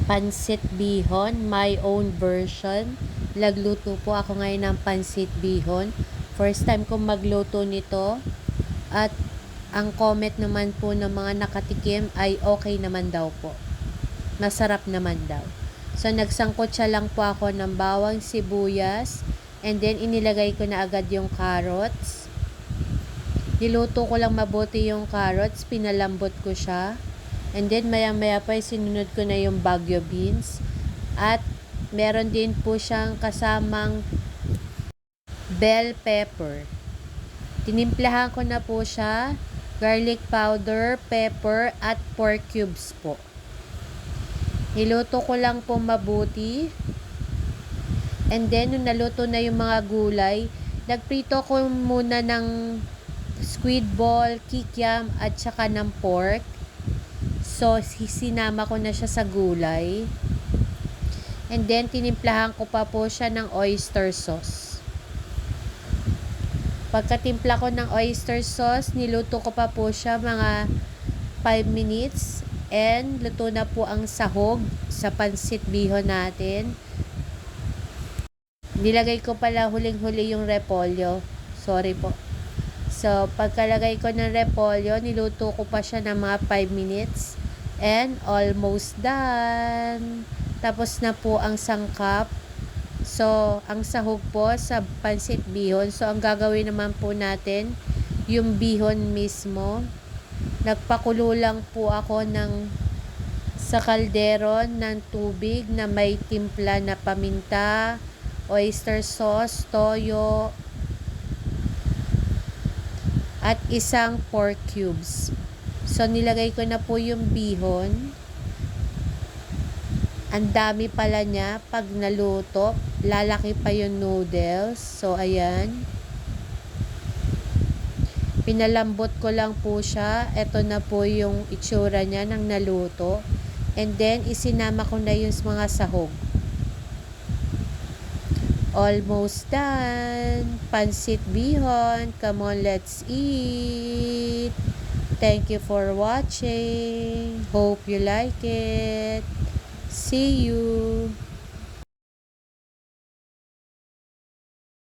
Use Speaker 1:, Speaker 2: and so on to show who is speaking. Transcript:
Speaker 1: Pansit bihon, my own version. Nagluto po ako ngayon ng pansit bihon. First time kong magluto nito. At ang comment naman po ng mga nakatikim ay okay naman daw po. Masarap naman daw. So nagsangkotsa lang po ako ng bawang, sibuyas, and then inilagay ko na agad yung carrots. Niluto ko lang mabuti yung carrots, pinalambot ko siya. And then maya pa sinunod ko na yung Baguio beans. At meron din po siyang kasamang bell pepper. Tinimplahan ko na po siya, garlic powder, pepper, at pork cubes po. Niluto ko lang po mabuti. And then, nung naluto na yung mga gulay, nagprito ko muna ng squid ball, kikiam, at saka ng pork. So, sinama ko na siya sa gulay. And then, tinimplahan ko pa po siya ng oyster sauce. Pagkatimpla ko ng oyster sauce, niluto ko pa po siya mga 5 minutes. And, luto na po ang sahog sa pansit bihon natin. Nilagay ko pala huling-huli yung repolyo. Sorry po. So, pagkalagay ko ng repolyo, niluto ko pa siya ng mga 5 minutes. And, almost done. Tapos na po ang sangkap. So, ang sahog po sa pansit bihon. So, ang gagawin naman po natin, yung bihon mismo. Nagpakulo lang po ako sa kaldero ng tubig na may timpla na paminta, oyster sauce, toyo, at isang pork cubes. So, nilagay ko na po yung bihon. Ang dami pala niya pag naluto. Lalaki pa yung noodles. So, ayan. Pinalambot ko lang po siya. Ito na po yung itsura niya ng naluto. And then, isinama ko na yung mga sahog. Almost done. Pansit bihon. Come on, let's eat. Thank you for watching. Hope you like it. See you.